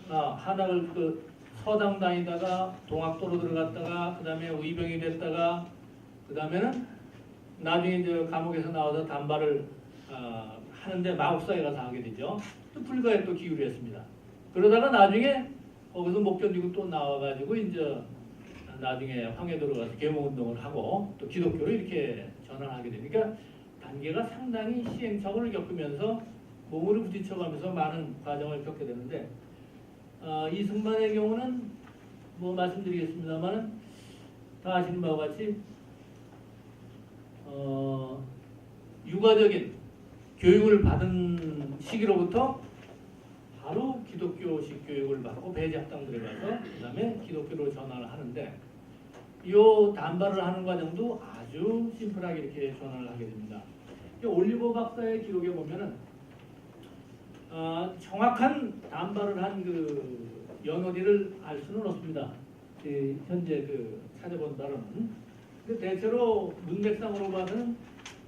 한학을 서당 다니다가 동학도로 들어갔다가 그 다음에 의병이 됐다가 그 다음에는 나중에 이제 감옥에서 나와서 단발을 하는데 마법사에 가서 하게 되죠. 또 불가에 또 기울여 했습니다. 그러다가 나중에 거기서 못 견디고 또 나와가지고 이제 나중에 황해도로 가서 계몽운동을 하고 또 기독교로 이렇게 전환하게 되니까 단계가 상당히 시행착오를 겪으면서 몸으로 부딪혀가면서 많은 과정을 겪게 되는데 이승만의 경우는 뭐 말씀드리겠습니다만은 다 아시는 바와 같이 육아적인 교육을 받은 시기로부터 바로 기독교식 교육을 받고 배제학당들에 가서 그 다음에 기독교로 전환을 하는데 이 단발을 하는 과정도 아주 심플하게 이렇게 전환을 하게 됩니다. 올리버 박사의 기록에 보면은 정확한 단발을 한 그 연월일을 알 수는 없습니다. 현재 찾아본 바로는. 근데 대체로 문맥상으로 봐서는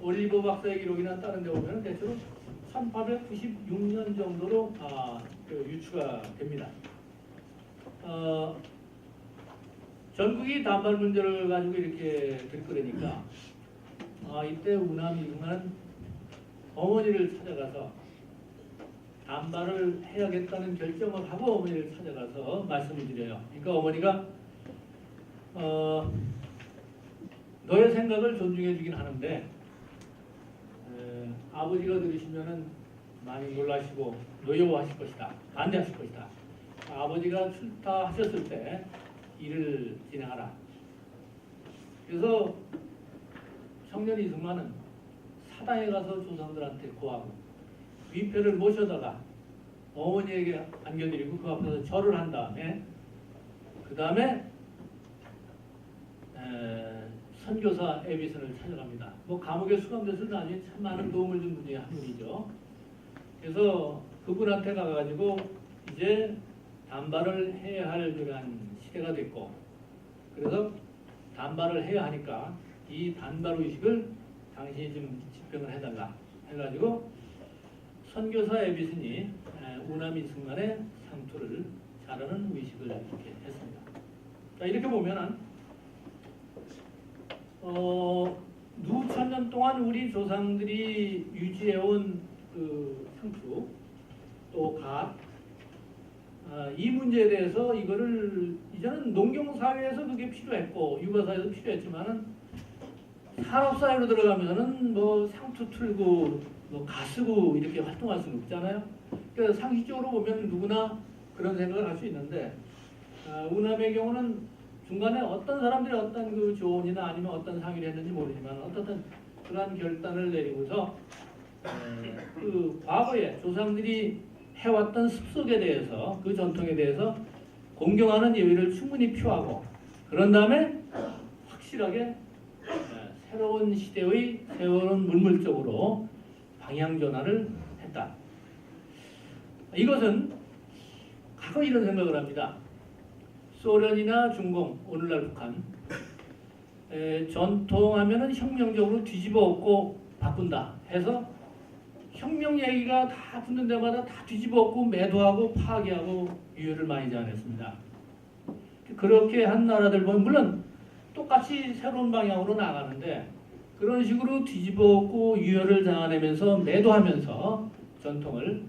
올리버 박사의 기록이나 다른 데 보면 대체로 1896년 정도로 유추가 됩니다. 전국이 단발 문제를 가지고 이렇게 들끓으니까 이때 우남이승만은 어머니를 찾아가서 단발을 해야겠다는 결정을 하고 어머니를 찾아가서 말씀을 드려요. 그러니까 어머니가 너의 생각을 존중해 주긴 하는데 아버지가 들으시면은 많이 놀라시고 노여워하실 것이다. 반대하실 것이다. 아버지가 출타하셨을 때 일을 진행하라. 그래서 청년 이승만은 사당에 가서 조상들한테 고하고 위패를 모셔다가 어머니에게 안겨드리고 그 앞에서 절을 한 다음에 그 다음에 선교사 에비슨을 찾아갑니다. 뭐 감옥에 수감돼서 나중에 참 많은 도움을 준 분 중에 한 분이죠. 그래서 그분한테 가가지고 이제 단발을 해야 할 그러한 시대가 됐고 그래서 단발을 해야 하니까 이 단발 의식을 당신이 좀 집행을 해달라 해가지고 선교사 에비슨이 우남이승만의 상투를 자르는 의식을 이렇게 했습니다. 자, 이렇게 보면은 누천년 동안 우리 조상들이 유지해온 그 상투 또 갓 이 문제에 대해서 이거를 이제는 농경사회에서 그게 필요했고 육아사회에서 필요했지만은 산업사회로 들어가면은 뭐 상투 틀고 뭐 가쓰고 이렇게 활동할 수는 없잖아요. 그래서 상식적으로 보면 누구나 그런 생각을 할 수 있는데 우남의 경우는 중간에 어떤 사람들이 어떤 그 조언이나 아니면 어떤 상의를 했는지 모르지만 어떻든 그러한 결단을 내리고서 그 과거에 조상들이 해왔던 습속에 대해서 그 전통에 대해서 공경하는 예의를 충분히 표하고 그런 다음에 확실하게 새로운 시대의 새로운 물물적으로 방향 전환을 했다. 이것은 과거 이런 생각을 합니다. 소련이나 중공, 오늘날 북한 전통하면은 혁명적으로 뒤집어 엎고 바꾼다 해서 혁명 얘기가 다 붙는 데마다 다 뒤집어 엎고 매도하고 파괴하고 유혈을 많이 자아냈습니다. 그렇게 한 나라들 보면 물론 똑같이 새로운 방향으로 나가는데 그런 식으로 뒤집어 엎고 유혈을 자아내면서 매도하면서 전통을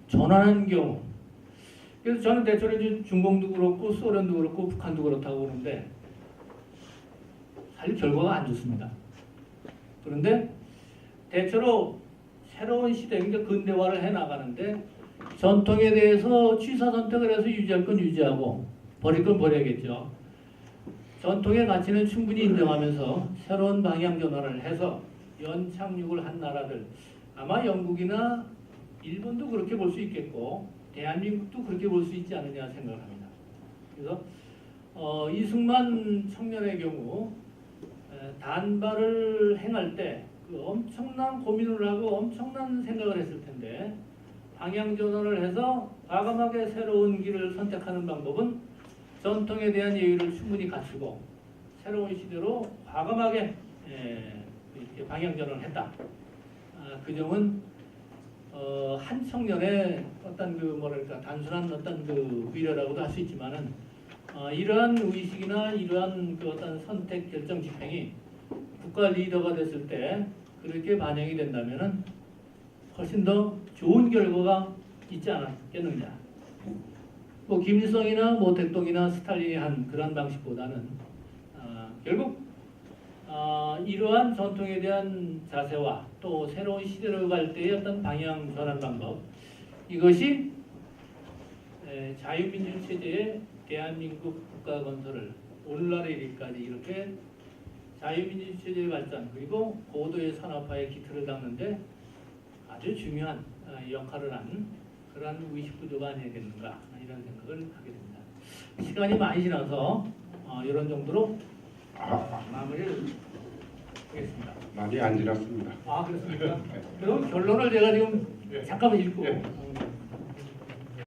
전환한 경우 그래서 저는 대체로 중공도 그렇고 소련도 그렇고 북한도 그렇다고 보는데 사실 결과가 안 좋습니다. 그런데 대체로 새로운 시대, 그러니까 근대화를 해나가는데 전통에 대해서 취사 선택을 해서 유지할 건 유지하고 버릴 건 버려야겠죠. 전통의 가치는 충분히 인정하면서 새로운 방향 전환을 해서 연착륙을 한 나라들 아마 영국이나 일본도 그렇게 볼 수 있겠고 대한민국도 그렇게 볼 수 있지 않느냐 생각을 합니다. 그래서 이승만 청년의 경우 단발을 행할 때 그 엄청난 고민을 하고 엄청난 생각을 했을 텐데 방향 전환을 해서 과감하게 새로운 길을 선택하는 방법은 전통에 대한 예의를 충분히 갖추고 새로운 시대로 과감하게 이렇게 방향 전환을 했다. 그 점은 한 청년의 어떤 그 뭐랄까 단순한 어떤 그 위례라고도 할 수 있지만은 이러한 의식이나 이러한 그 어떤 선택 결정 집행이 국가 리더가 됐을 때 그렇게 반영이 된다면은 훨씬 더 좋은 결과가 있지 않았겠느냐. 뭐 김일성이나 뭐 대통령이나 스탈린이 한 그런 방식보다는 결국 이러한 전통에 대한 자세와 또 새로운 시대로 갈 때의 어떤 방향 전환 방법 이것이 자유민주 체제의 대한민국 국가 건설을 오늘날에 이르기까지 이렇게 자유민주 체제의 발전 그리고 고도의 산업화의 기틀을 닦는데 아주 중요한 역할을 한 그러한 의식 구조가 아니겠는가 이런 생각을 하게 됩니다. 시간이 많이 지나서 이런 정도로 마무리를 하겠습니다. 많이 안 지났습니다. 아 그렇습니까? 그럼 결론을 제가 지금 잠깐만 읽고